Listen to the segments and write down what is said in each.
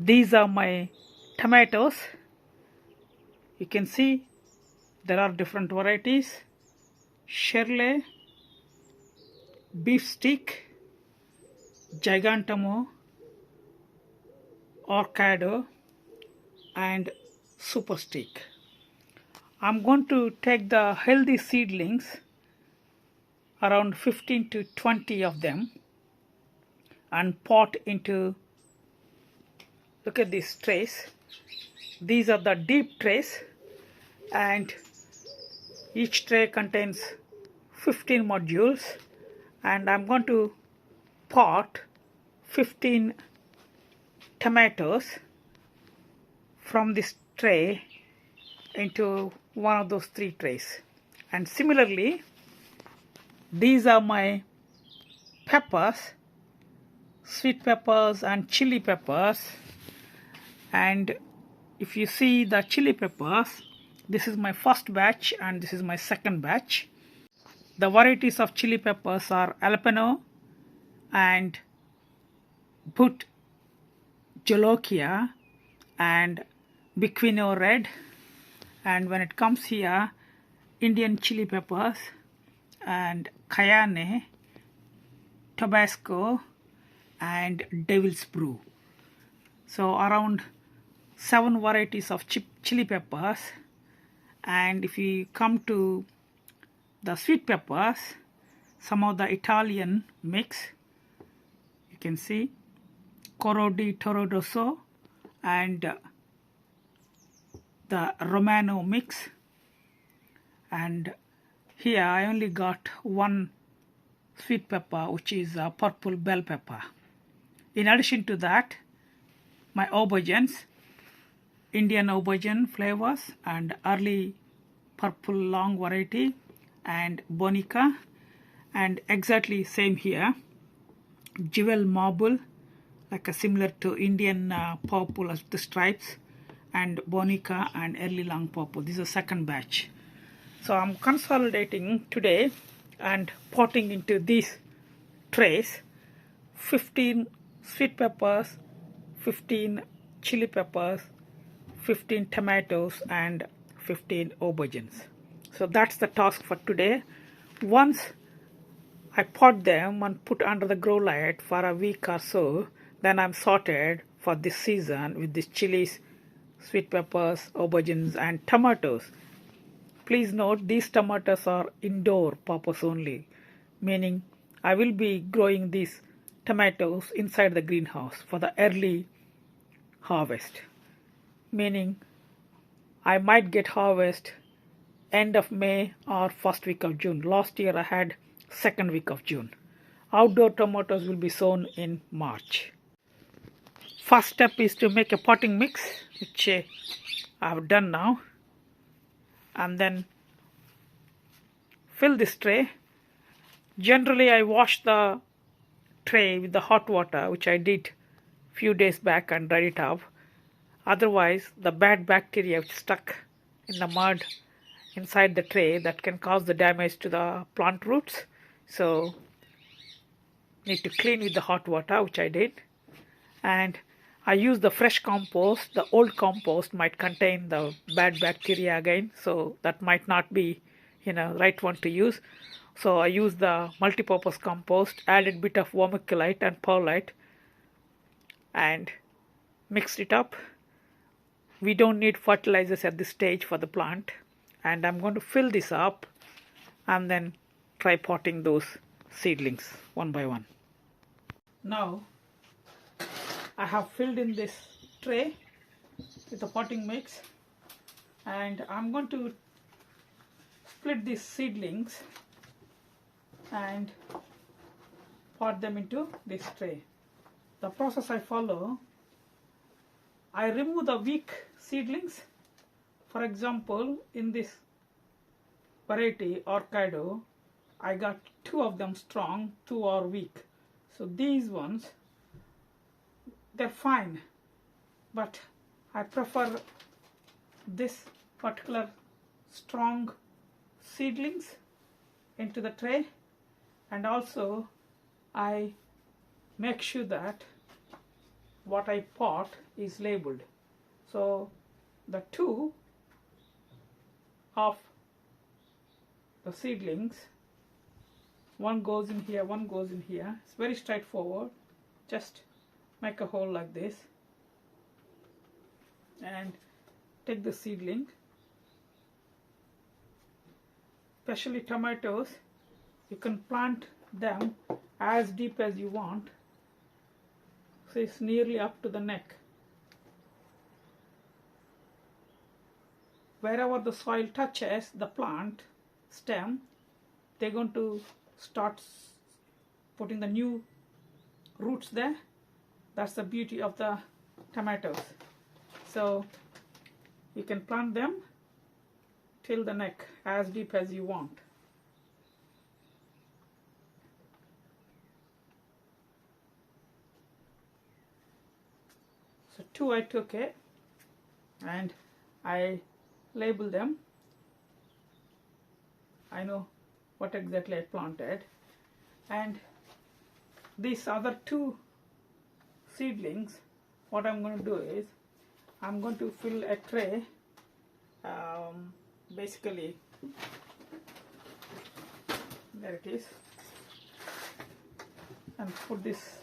These are my tomatoes. You can see there are different varieties: Shirley, beef stick, gigantamo, orcado, and super stick. I'm going to take the healthy seedlings, around 15 to 20 of them, and pot into, look at these trays. These are the deep trays, and each tray contains 15 modules, and I'm going to pot 15 tomatoes from this tray into one of those 3 trays. And similarly, these are my peppers, sweet peppers and chili peppers. And if you see the chili peppers, this is my first batch and this is my second batch. The varieties of chili peppers are Jalapeno and But Jolokia and Biquino Red. And when it comes here, Indian chili peppers and Cayenne, Tabasco, and Devil's Brew. So around 7 varieties of chili peppers. And if you come to the sweet peppers, some of the Italian mix, you can see Coro di Toro Rosso and the Romano mix. And here I only got one sweet pepper, which is a purple bell pepper. In addition to that, my aubergines, Indian aubergine flavors and early purple long variety and Bonica, and exactly same here, jewel marble, like a similar to Indian purple as the stripes, and Bonica and early long purple. This is a second batch. So I'm consolidating today and potting into these trays 15 sweet peppers, 15 chili peppers, 15 tomatoes, and 15 aubergines. So that's the task for today. Once I pot them and put under the grow light for a week or so, then I'm sorted for this season with these chilies, sweet peppers, aubergines, and tomatoes. Please note, these tomatoes are indoor purpose only, meaning I will be growing these tomatoes inside the greenhouse for the early harvest, meaning I might get harvest end of May or first week of June. Last year I had second week of June. Outdoor tomatoes will be sown in March. First step is to make a potting mix, which I have done now, and then fill this tray. Generally I wash the tray with the hot water, which I did few days back, and dried it up. Otherwise the bad bacteria which stuck in the mud inside the tray, that can cause the damage to the plant roots. So need to clean with the hot water, which I did. And I use the fresh compost. The old compost might contain the bad bacteria again, so that might not be right one to use. So I use the multi-purpose compost, added bit of vermiculite and perlite, and mixed it up. We don't need fertilizers at this stage for the plant. And I'm going to fill this up and then try potting those seedlings one by one. Now I have filled in this tray with the potting mix, and I'm going to split these seedlings and pot them into this tray. The process I follow, I remove the weak seedlings. For example, in this variety Orcado, I got 2 of them strong, 2 are weak. So these ones, they're fine, but I prefer this particular strong seedlings into the tray. And also I make sure that what I pot is labeled. So the two of the seedlings, one goes in here, one goes in here. It's very straightforward. Just make a hole like this and take the seedling. Especially tomatoes, you can plant them as deep as you want. So it's nearly up to the neck. Wherever the soil touches the plant stem, they're going to start putting the new roots there. That's the beauty of the tomatoes. So you can plant them till the neck, as deep as you want. So two I took it and I label them. I know what exactly I planted. And these other two seedlings, what I'm going to do is I'm going to fill a tray, basically there it is, and put this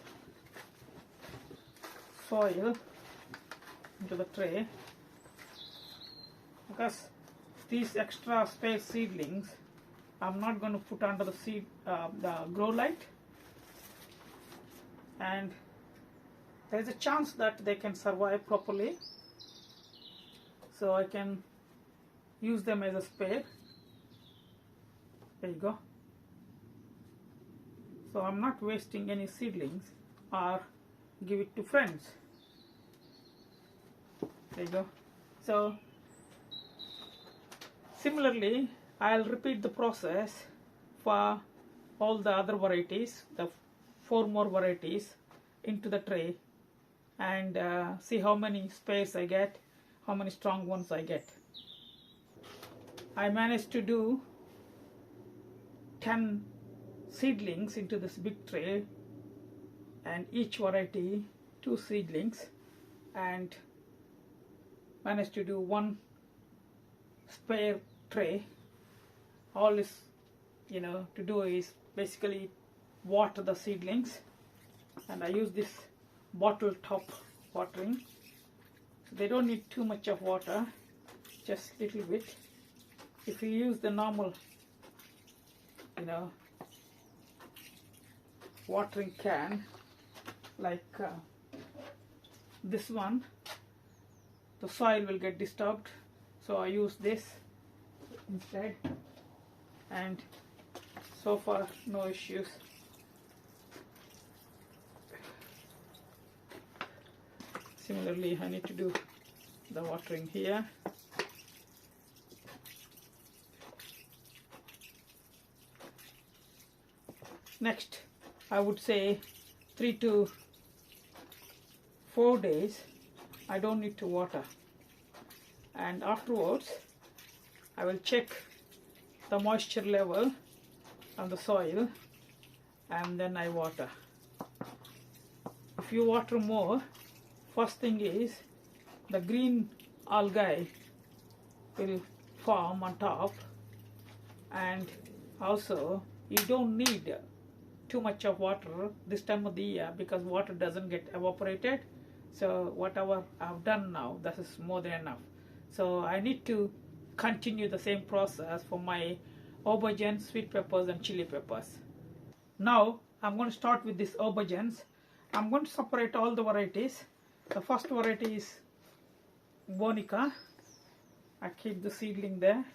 soil into the tray, because these extra space seedlings I'm not going to put under the the grow light, and there is a chance that they can survive properly, so I can use them as a spare. There you go. So I'm not wasting any seedlings or give it to friends. There you go. So similarly, I'll repeat the process for all the other varieties, the 4 more varieties, into the tray, and see how many spares I get, how many strong ones I get. I managed to do 10 seedlings into this big tray, and each variety 2 seedlings, and managed to do 1 spare tray. All is, to do is basically water the seedlings, and I use this bottle top watering. So they don't need too much of water, just little bit. If you use the normal watering can like this one, the soil will get disturbed, so I use this instead, and so far no issues. Similarly, I need to do the watering here. Next, I would say 3 to 4 days I don't need to water, and afterwards I will check the moisture level on the soil, and then I water. If you water more, first thing is the green algae will form on top, and also you don't need too much of water this time of the year, because water doesn't get evaporated. So whatever I've done now, this is more than enough. So I need to continue the same process for my aubergine, sweet peppers and chili peppers. Now I'm going to start with these aubergines. I'm going to separate all the varieties. The first variety is Bonica. I keep the seedling there.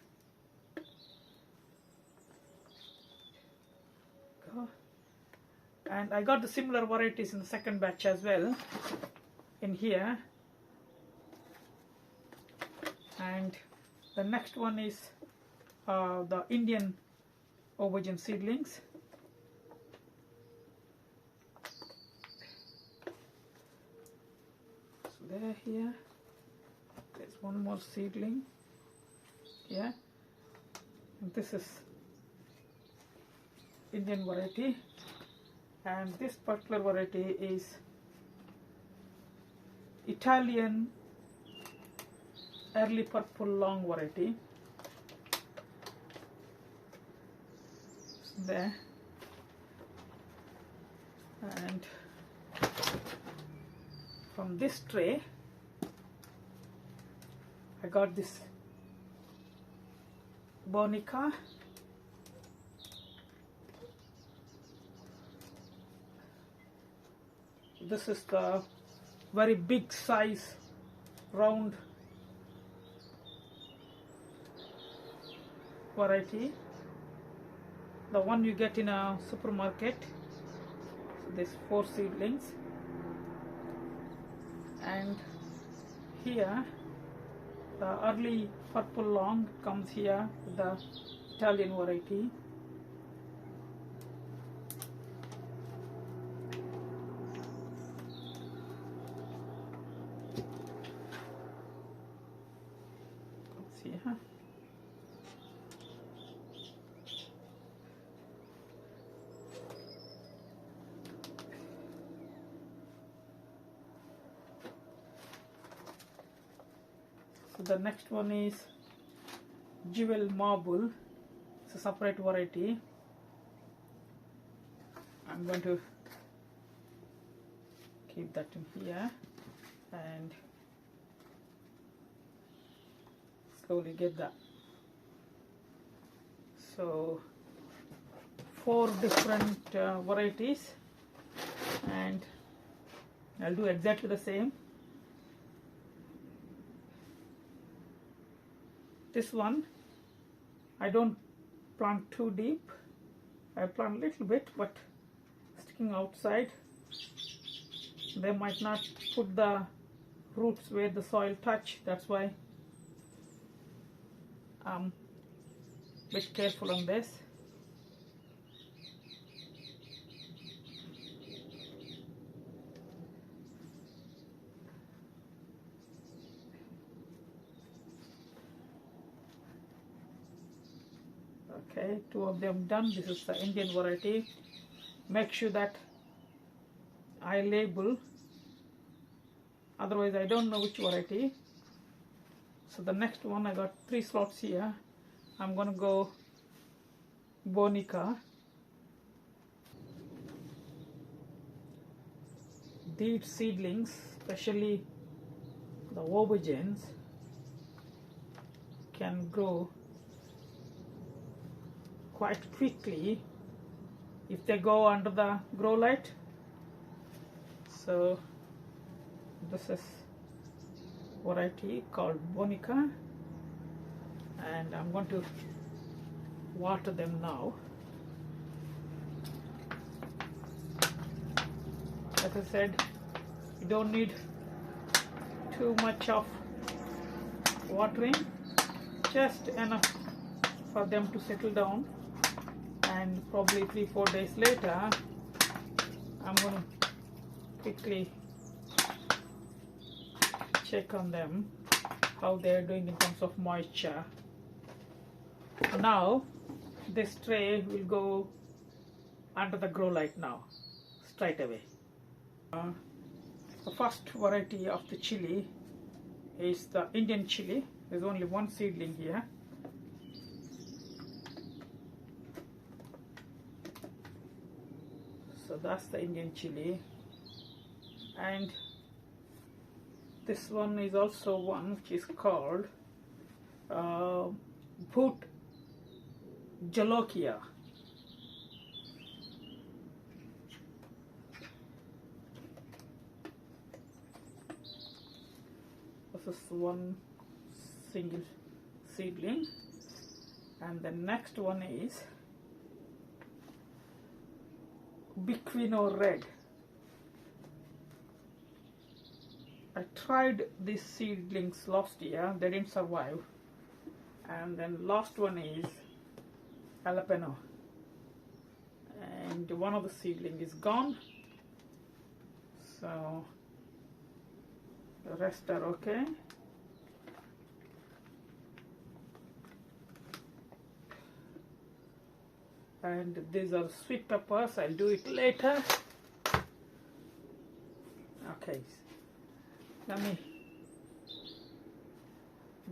And I got the similar varieties in the second batch as well in here. And the next one is the Indian aubergine seedlings. So they're here. There's one more seedling here. And this is Indian variety. And this particular variety is Italian early purple long variety. There, and from this tray I got this Bonica. This is the very big size round variety, the one you get in a supermarket. So there's 4 seedlings, and here the early purple long comes here with the Italian variety. Let's see, huh? So the next one is Jewel Marble. It's a separate variety. I'm going to keep that in here and slowly get that. So 4 different varieties, and I'll do exactly the same. This one I don't plant too deep. I plant a little bit, but sticking outside. They might not put the roots where the soil touch. That's why I'm a bit careful on this. Okay, 2 of them done. This is the Indian variety. Make sure that I label, otherwise I don't know which variety. So the next one, I got 3 slots here. I'm gonna go Bonica. These seedlings, especially the Aubergines, can grow quite quickly if they go under the grow light. So this is variety called Bonica, and I'm going to water them now. As I said, you don't need too much of watering, just enough for them to settle down, and probably 3-4 days later I'm going to quickly check on them, how they are doing in terms of moisture. Now this tray will go under the grow light now, straight away. The first variety of the chili is the Indian chili. There's only 1 seedling here. So that's the Indian chili, and this one is also one which is called Boot Jolokia. This is one single seedling, and the next one is Biquino Red. I tried these seedlings last year, they didn't survive, and then last one is Jalapeno, and one of the seedling is gone, so the rest are okay. And these are sweet peppers. I'll do it later. Okay, Let me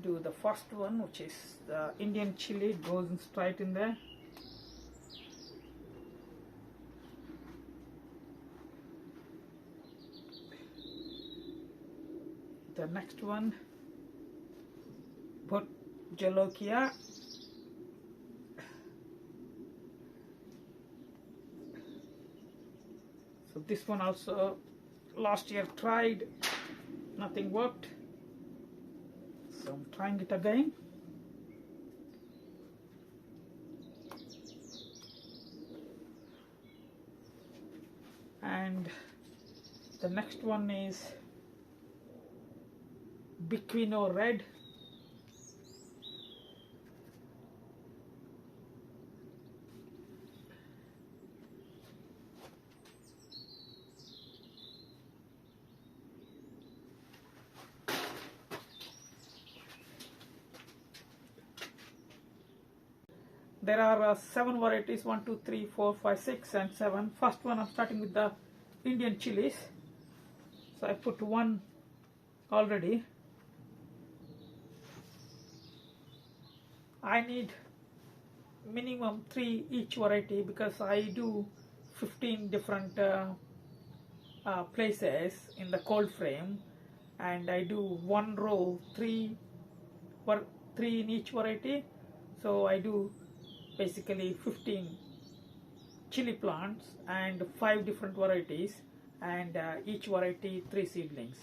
do the first one, which is the Indian chili. It goes in straight in there. The next one, put jolokia. So this one also last year tried, nothing worked, so I'm trying it again. And the next one is Biquino red. There are 7 varieties, 1, 2, 3, 4, 5, 6 and 7. First one, I'm starting with the Indian chilies. So I put one already. I need minimum 3 each variety because I do 15 different places in the cold frame, and I do 1 row 3 in each variety. So I do basically 15 chili plants and 5 different varieties, and each variety 3 seedlings.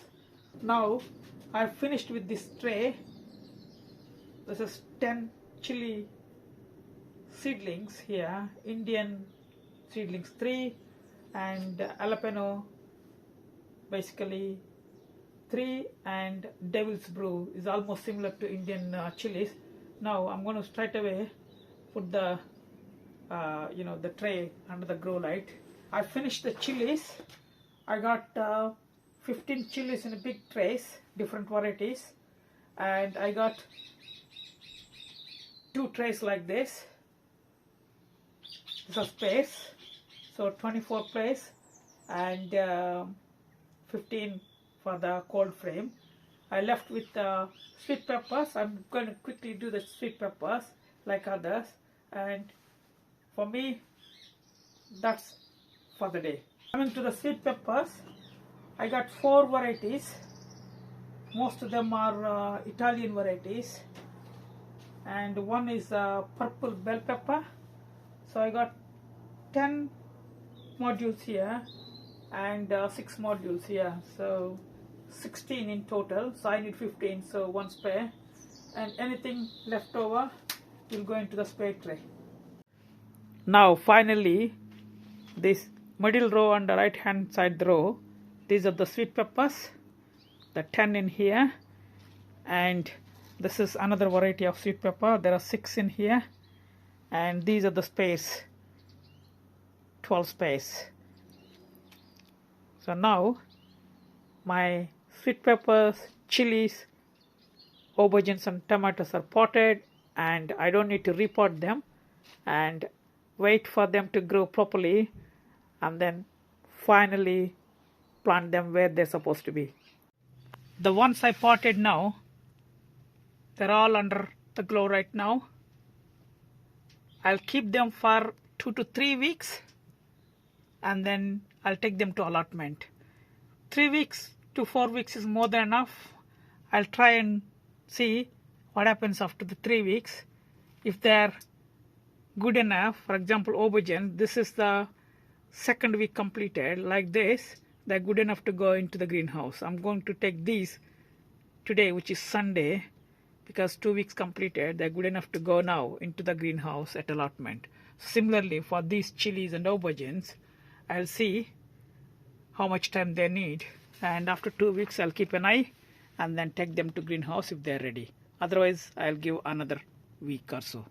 Now I've finished with this tray. This is 10 chili seedlings here, Indian seedlings 3, and jalapeno basically 3, and Devil's Brew is almost similar to Indian chilies. Now I'm going to straight away put the the tray under the grow light. I finished the chilies. I got 15 chilies in a big trays, different varieties, and I got 2 trays like this. This is space, so 24 trays and 15 for the cold frame. I left with sweet peppers. I'm going to quickly do the sweet peppers like others, and for me that's for the day. Coming to the sweet peppers, I got 4 varieties. Most of them are Italian varieties, and one is purple bell pepper. So I got 10 modules here and 6 modules here, so 16 in total. So I need 15, so 1 spare, and anything left over will go into the spare tray. Now finally, this middle row and the right hand side row, these are the sweet peppers, the 10 in here, and this is another variety of sweet pepper. There are 6 in here, and these are the spares, 12 spares. So now my sweet peppers, chilies, aubergines and tomatoes are potted, and I don't need to repot them and wait for them to grow properly, and then finally plant them where they're supposed to be. The ones I potted now, they're all under the glow right now. I'll keep them for 2 to 3 weeks, and then I'll take them to allotment. 3 weeks to 4 weeks is more than enough. I'll try and see what happens after the 3 weeks. If they're good enough, for example aubergine, this is the 2nd week completed, like this, they're good enough to go into the greenhouse. I'm going to take these today, which is Sunday, because 2 weeks completed, they're good enough to go now into the greenhouse at allotment. Similarly for these chilies and aubergines, I'll see how much time they need, and after 2 weeks I'll keep an eye and then take them to greenhouse if they're ready. Otherwise I'll give another week or so.